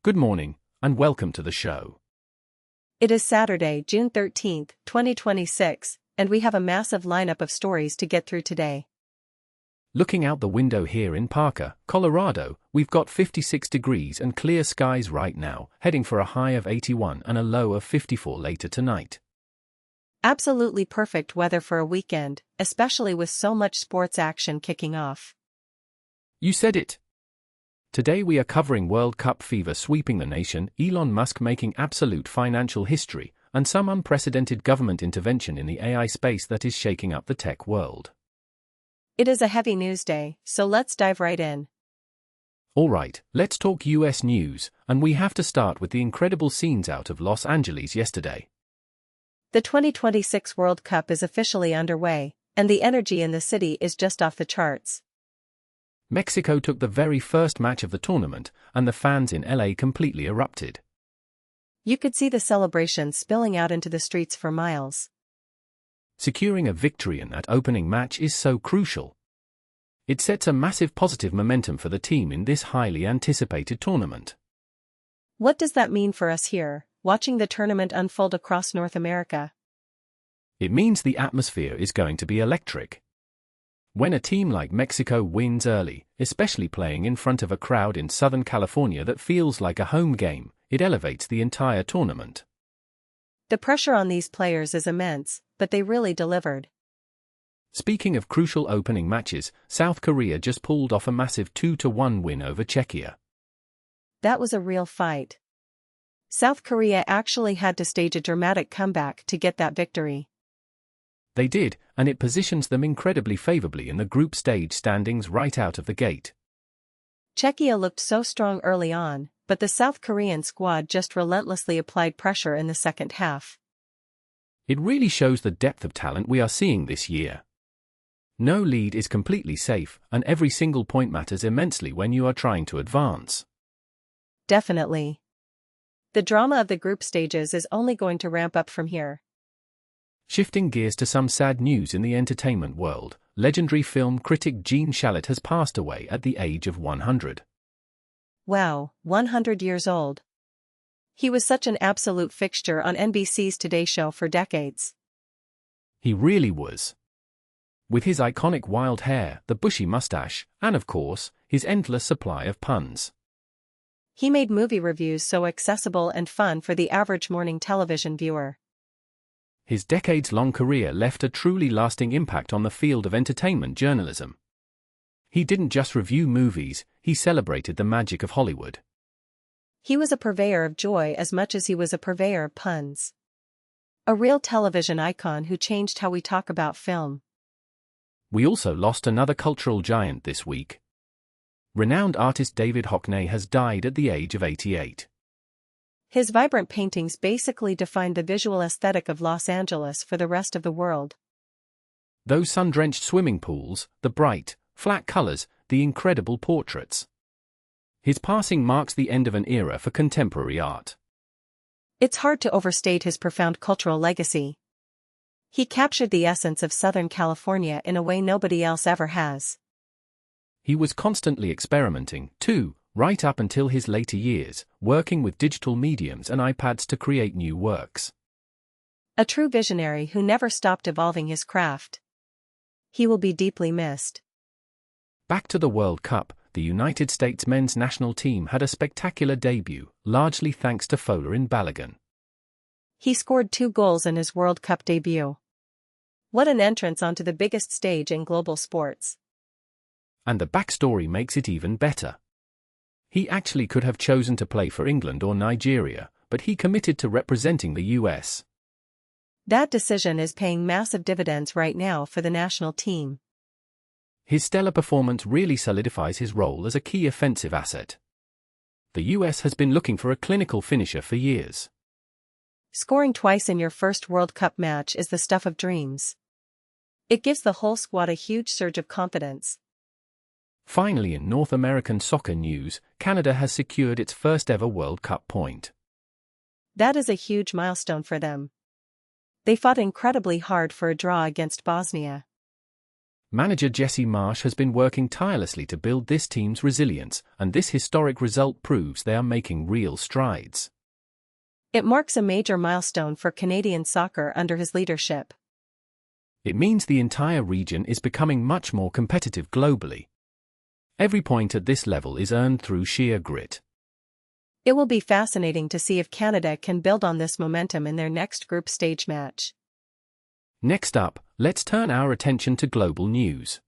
Good morning, and welcome to the show. It is Saturday, June 13th, 2026, and we have a massive lineup of stories to get through today. Looking out the window here in Parker, Colorado, we've got 56 degrees and clear skies right now, heading for a high of 81 and a low of 54 later tonight. Absolutely perfect weather for a weekend, especially with so much sports action kicking off. You said it. Today we are covering World Cup fever sweeping the nation, Elon Musk making absolute financial history, and some unprecedented government intervention in the AI space that is shaking up the tech world. It is a heavy news day, so let's dive right in. Alright, let's talk US news, and we have to start with the incredible scenes out of Los Angeles yesterday. The 2026 World Cup is officially underway, and the energy in the city is just off the charts. Mexico took the very first match of the tournament, and the fans in LA completely erupted. You could see the celebrations spilling out into the streets for miles. Securing a victory in that opening match is so crucial. It sets a massive positive momentum for the team in this highly anticipated tournament. What does that mean for us here, watching the tournament unfold across North America? It means the atmosphere is going to be electric. When a team like Mexico wins early, especially playing in front of a crowd in Southern California that feels like a home game, it elevates the entire tournament. The pressure on these players is immense, but they really delivered. Speaking of crucial opening matches, South Korea just pulled off a massive 2-1 win over Czechia. That was a real fight. South Korea actually had to stage a dramatic comeback to get that victory. They did, and it positions them incredibly favorably in the group stage standings right out of the gate. Czechia looked so strong early on, but the South Korean squad just relentlessly applied pressure in the second half. It really shows the depth of talent we are seeing this year. No lead is completely safe, and every single point matters immensely when you are trying to advance. Definitely. The drama of the group stages is only going to ramp up from here. Shifting gears to some sad news in the entertainment world, legendary film critic Gene Shalit has passed away at the age of 100. Wow, 100 years old. He was such an absolute fixture on NBC's Today Show for decades. He really was. With his iconic wild hair, the bushy mustache, and of course, his endless supply of puns. He made movie reviews so accessible and fun for the average morning television viewer. His decades-long career left a truly lasting impact on the field of entertainment journalism. He didn't just review movies, he celebrated the magic of Hollywood. He was a purveyor of joy as much as he was a purveyor of puns. A real television icon who changed how we talk about film. We also lost another cultural giant this week. Renowned artist David Hockney has died at the age of 88. His vibrant paintings basically defined the visual aesthetic of Los Angeles for the rest of the world. Those sun-drenched swimming pools, the bright, flat colors, the incredible portraits. His passing marks the end of an era for contemporary art. It's hard to overstate his profound cultural legacy. He captured the essence of Southern California in a way nobody else ever has. He was constantly experimenting, too, right up until his later years, working with digital mediums and iPads to create new works. A true visionary who never stopped evolving his craft. He will be deeply missed. Back to the World Cup, the United States men's national team had a spectacular debut, largely thanks to Folarin Balogun. He scored 2 goals in his World Cup debut. What an entrance onto the biggest stage in global sports. And the backstory makes it even better. He actually could have chosen to play for England or Nigeria, but he committed to representing the US. That decision is paying massive dividends right now for the national team. His stellar performance really solidifies his role as a key offensive asset. The US has been looking for a clinical finisher for years. Scoring twice in your first World Cup match is the stuff of dreams. It gives the whole squad a huge surge of confidence. Finally, in North American soccer news, Canada has secured its first ever World Cup point. That is a huge milestone for them. They fought incredibly hard for a draw against Bosnia. Manager Jesse Marsh has been working tirelessly to build this team's resilience, and this historic result proves they are making real strides. It marks a major milestone for Canadian soccer under his leadership. It means the entire region is becoming much more competitive globally. Every point at this level is earned through sheer grit. It will be fascinating to see if Canada can build on this momentum in their next group stage match. Next up, let's turn our attention to global news.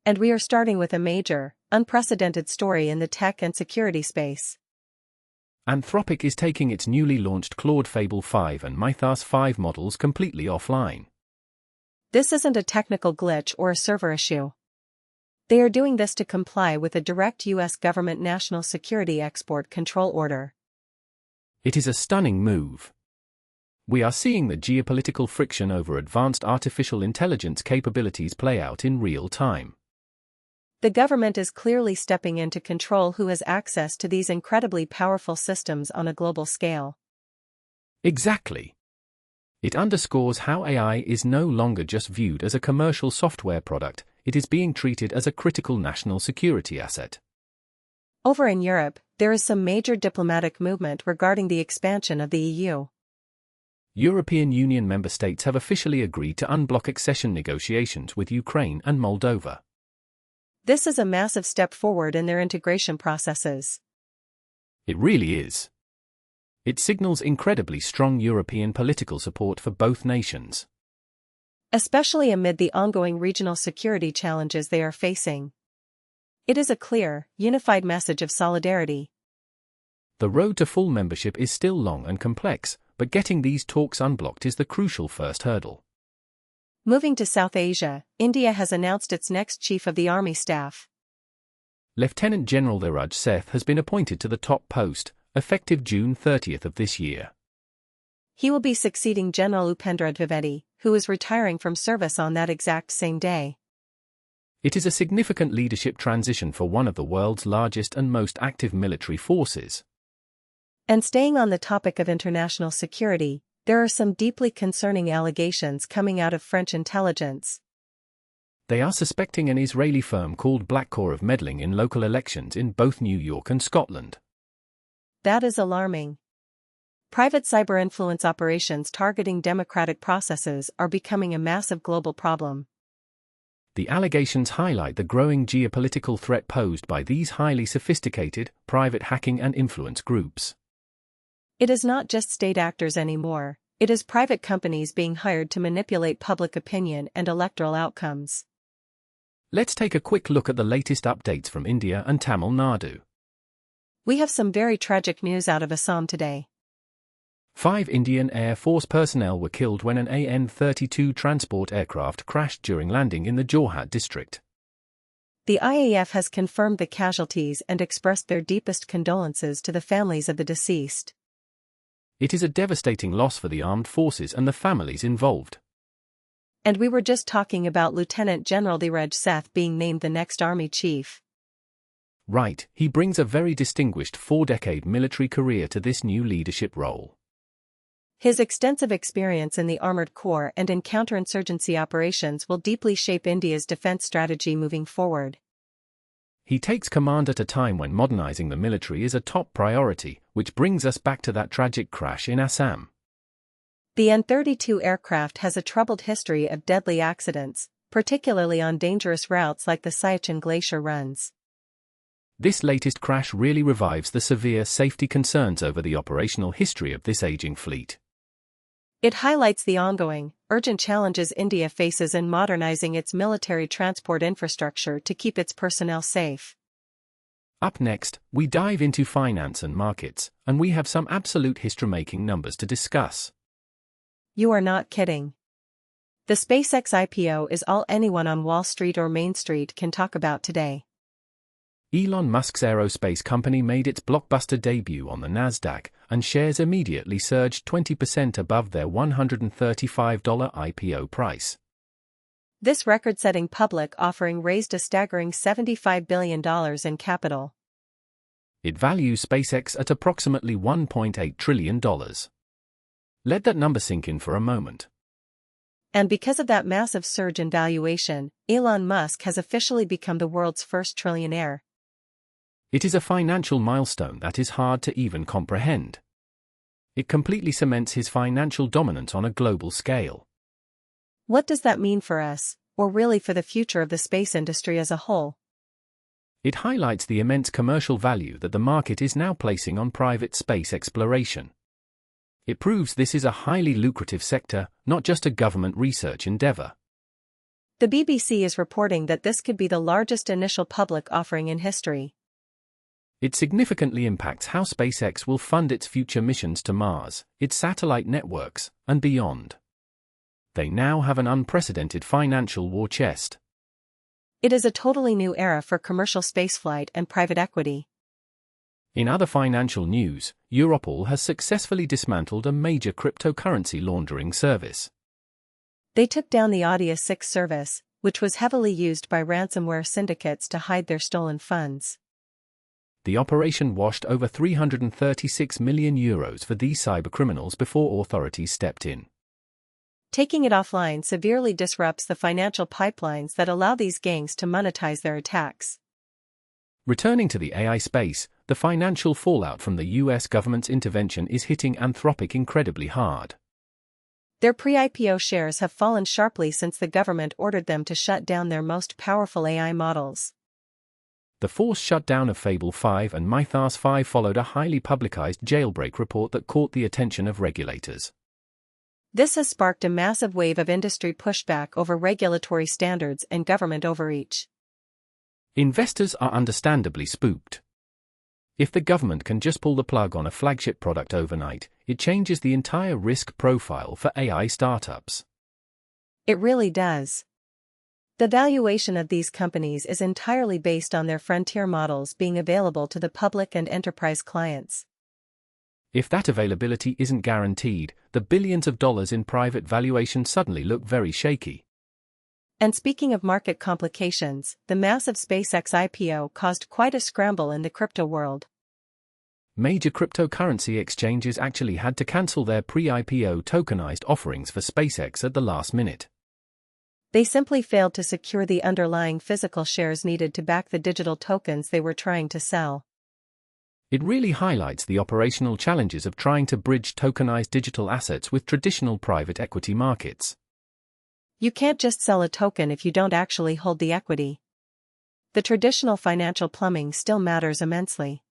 And we are starting with a major, unprecedented story in the tech and security space. Anthropic is taking its newly launched Claude Fable 5 and Mythos 5 models completely offline. This isn't a technical glitch or a server issue. They are doing this to comply with a direct U.S. government national security export control order. It is a stunning move. We are seeing the geopolitical friction over advanced artificial intelligence capabilities play out in real time. The government is clearly stepping in to control who has access to these incredibly powerful systems on a global scale. Exactly. It underscores how AI is no longer just viewed as a commercial software product, it is being treated as a critical national security asset. Over in Europe, there is some major diplomatic movement regarding the expansion of the EU. European Union member states have officially agreed to unblock accession negotiations with Ukraine and Moldova. This is a massive step forward in their integration processes. It really is. It signals incredibly strong European political support for both nations. Especially amid the ongoing regional security challenges they are facing. It is a clear, unified message of solidarity. The road to full membership is still long and complex, but getting these talks unblocked is the crucial first hurdle. Moving to South Asia, India has announced its next Chief of the Army Staff. Lieutenant General Dheeraj Seth has been appointed to the top post, effective June 30th of this year. He will be succeeding General Upendra Dwivedi, who is retiring from service on that exact same day. It is a significant leadership transition for one of the world's largest and most active military forces. And staying on the topic of international security, there are some deeply concerning allegations coming out of French intelligence. They are suspecting an Israeli firm called Blackcore of meddling in local elections in both New York and Scotland. That is alarming. Private cyber influence operations targeting democratic processes are becoming a massive global problem. The allegations highlight the growing geopolitical threat posed by these highly sophisticated, private hacking and influence groups. It is not just state actors anymore, it is private companies being hired to manipulate public opinion and electoral outcomes. Let's take a quick look at the latest updates from India and Tamil Nadu. We have some very tragic news out of Assam today. 5 Indian Air Force personnel were killed when an AN-32 transport aircraft crashed during landing in the Jorhat district. The IAF has confirmed the casualties and expressed their deepest condolences to the families of the deceased. It is a devastating loss for the armed forces and the families involved. And we were just talking about Lieutenant General Dheeraj Seth being named the next Army Chief. Right, he brings a very distinguished 4-decade military career to this new leadership role. His extensive experience in the Armored Corps and in counterinsurgency operations will deeply shape India's defense strategy moving forward. He takes command at a time when modernizing the military is a top priority, which brings us back to that tragic crash in Assam. The An-32 aircraft has a troubled history of deadly accidents, particularly on dangerous routes like the Siachen Glacier runs. This latest crash really revives the severe safety concerns over the operational history of this aging fleet. It highlights the ongoing, urgent challenges India faces in modernizing its military transport infrastructure to keep its personnel safe. Up next, we dive into finance and markets, and we have some absolute history-making numbers to discuss. You are not kidding. The SpaceX IPO is all anyone on Wall Street or Main Street can talk about today. Elon Musk's aerospace company made its blockbuster debut on the Nasdaq, and shares immediately surged 20% above their $135 IPO price. This record-setting public offering raised a staggering $75 billion in capital. It values SpaceX at approximately $1.8 trillion. Let that number sink in for a moment. And because of that massive surge in valuation, Elon Musk has officially become the world's first trillionaire. It is a financial milestone that is hard to even comprehend. It completely cements his financial dominance on a global scale. What does that mean for us, or really for the future of the space industry as a whole? It highlights the immense commercial value that the market is now placing on private space exploration. It proves this is a highly lucrative sector, not just a government research endeavor. The BBC is reporting that this could be the largest initial public offering in history. It significantly impacts how SpaceX will fund its future missions to Mars, its satellite networks, and beyond. They now have an unprecedented financial war chest. It is a totally new era for commercial spaceflight and private equity. In other financial news, Europol has successfully dismantled a major cryptocurrency laundering service. They took down the Audius 6 service, which was heavily used by ransomware syndicates to hide their stolen funds. The operation washed over €336 million for these cybercriminals before authorities stepped in. Taking it offline severely disrupts the financial pipelines that allow these gangs to monetize their attacks. Returning to the AI space, the financial fallout from the US government's intervention is hitting Anthropic incredibly hard. Their pre-IPO shares have fallen sharply since the government ordered them to shut down their most powerful AI models. The forced shutdown of Fable 5 and Mythos 5 followed a highly publicized jailbreak report that caught the attention of regulators. This has sparked a massive wave of industry pushback over regulatory standards and government overreach. Investors are understandably spooked. If the government can just pull the plug on a flagship product overnight, it changes the entire risk profile for AI startups. It really does. The valuation of these companies is entirely based on their frontier models being available to the public and enterprise clients. If that availability isn't guaranteed, the billions of dollars in private valuation suddenly look very shaky. And speaking of market complications, the massive SpaceX IPO caused quite a scramble in the crypto world. Major cryptocurrency exchanges actually had to cancel their pre-IPO tokenized offerings for SpaceX at the last minute. They simply failed to secure the underlying physical shares needed to back the digital tokens they were trying to sell. It really highlights the operational challenges of trying to bridge tokenized digital assets with traditional private equity markets. You can't just sell a token if you don't actually hold the equity. The traditional financial plumbing still matters immensely.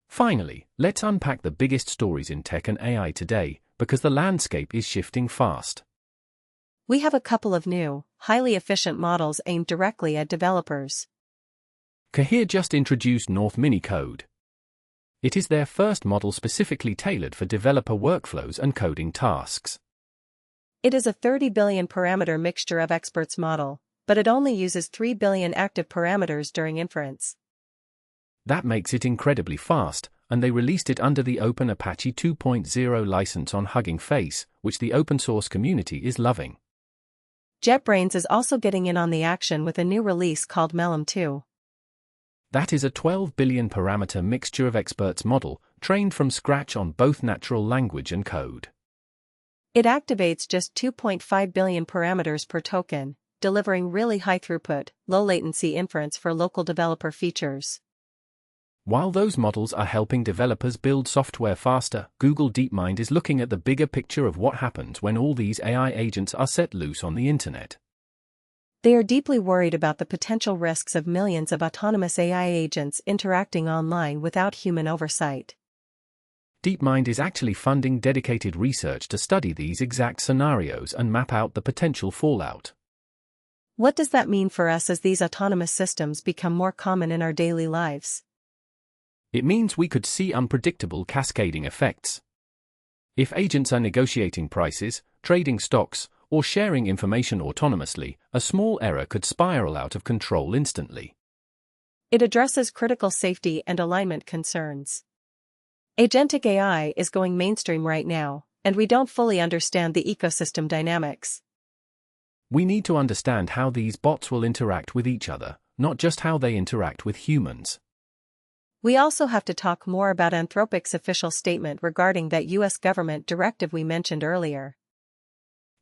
Finally, let's unpack the biggest stories in tech and AI today, because the landscape is shifting fast. We have a couple of new, highly efficient models aimed directly at developers. Cohere just introduced North Mini Code. It is their first model specifically tailored for developer workflows and coding tasks. It is a 30 billion parameter mixture of experts model, but it only uses 3 billion active parameters during inference. That makes it incredibly fast, and they released it under the Open Apache 2.0 license on Hugging Face, which the open source community is loving. JetBrains is also getting in on the action with a new release called Melum 2. That is a 12 billion parameter mixture of experts model, trained from scratch on both natural language and code. It activates just 2.5 billion parameters per token, delivering really high throughput, low latency inference for local developer features. While those models are helping developers build software faster, Google DeepMind is looking at the bigger picture of what happens when all these AI agents are set loose on the internet. They are deeply worried about the potential risks of millions of autonomous AI agents interacting online without human oversight. DeepMind is actually funding dedicated research to study these exact scenarios and map out the potential fallout. What does that mean for us as these autonomous systems become more common in our daily lives? It means we could see unpredictable cascading effects. If agents are negotiating prices, trading stocks, or sharing information autonomously, a small error could spiral out of control instantly. It addresses critical safety and alignment concerns. Agentic AI is going mainstream right now, and we don't fully understand the ecosystem dynamics. We need to understand how these bots will interact with each other, not just how they interact with humans. We also have to talk more about Anthropic's official statement regarding that US government directive we mentioned earlier.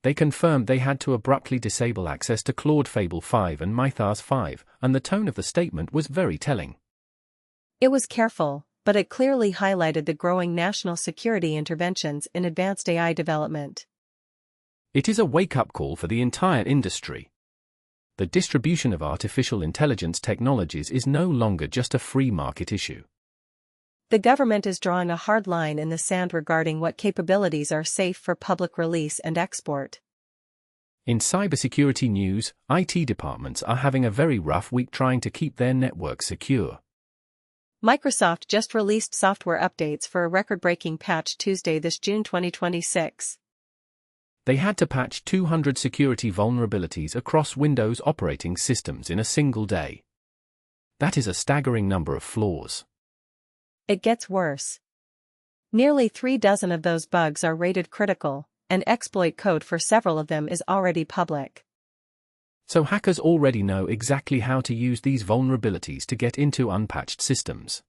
They confirmed they had to abruptly disable access to Claude Fable 5 and Mythos 5, and the tone of the statement was very telling. It was careful, but it clearly highlighted the growing national security interventions in advanced AI development. It is a wake-up call for the entire industry. The distribution of artificial intelligence technologies is no longer just a free market issue. The government is drawing a hard line in the sand regarding what capabilities are safe for public release and export. In cybersecurity news, IT departments are having a very rough week trying to keep their networks secure. Microsoft just released software updates for a record-breaking patch Tuesday this June 2026. They had to patch 200 security vulnerabilities across Windows operating systems in a single day. That is a staggering number of flaws. It gets worse. Nearly 36 of those bugs are rated critical, and exploit code for several of them is already public. So hackers already know exactly how to use these vulnerabilities to get into unpatched systems.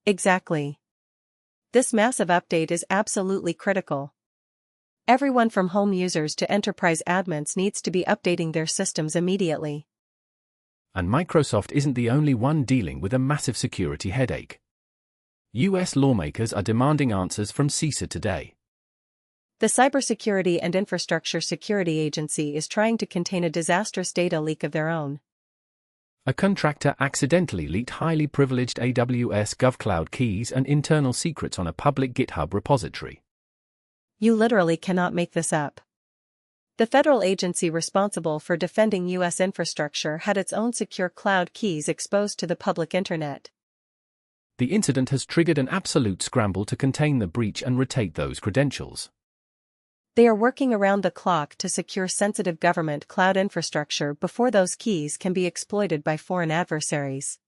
Exactly. This massive update is absolutely critical. Everyone from home users to enterprise admins needs to be updating their systems immediately. And Microsoft isn't the only one dealing with a massive security headache. US lawmakers are demanding answers from CISA today. The Cybersecurity and Infrastructure Security Agency is trying to contain a disastrous data leak of their own. A contractor accidentally leaked highly privileged AWS GovCloud keys and internal secrets on a public GitHub repository. You literally cannot make this up. The federal agency responsible for defending U.S. infrastructure had its own secure cloud keys exposed to the public internet. The incident has triggered an absolute scramble to contain the breach and rotate those credentials. They are working around the clock to secure sensitive government cloud infrastructure before those keys can be exploited by foreign adversaries.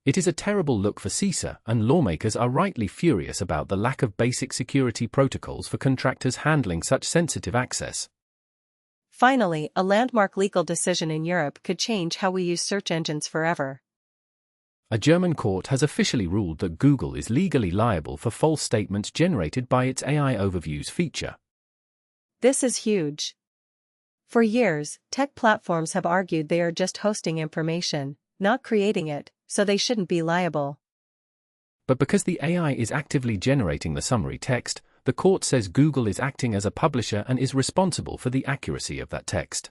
It is a terrible look for CISA, and lawmakers are rightly furious about the lack of basic security protocols for contractors handling such sensitive access. Finally, a landmark legal decision in Europe could change how we use search engines forever. A German court has officially ruled that Google is legally liable for false statements generated by its AI Overviews feature. This is huge. For years, tech platforms have argued they are just hosting information, not creating it, so they shouldn't be liable. But because the AI is actively generating the summary text, the court says Google is acting as a publisher and is responsible for the accuracy of that text.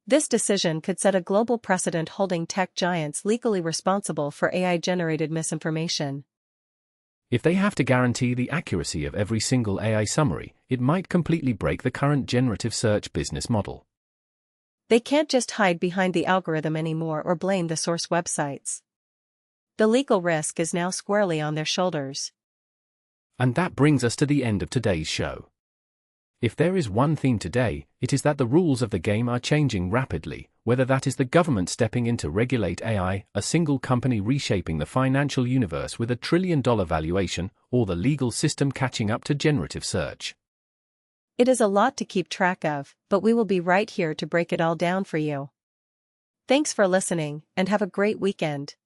This decision could set a global precedent holding tech giants legally responsible for AI-generated misinformation. If they have to guarantee the accuracy of every single AI summary, it might completely break the current generative search business model. They can't just hide behind the algorithm anymore or blame the source websites. The legal risk is now squarely on their shoulders. And that brings us to the end of today's show. If there is one theme today, it is that the rules of the game are changing rapidly, whether that is the government stepping in to regulate AI, a single company reshaping the financial universe with $1 trillion valuation, or the legal system catching up to generative search. It is a lot to keep track of, but we will be right here to break it all down for you. Thanks for listening, and have a great weekend.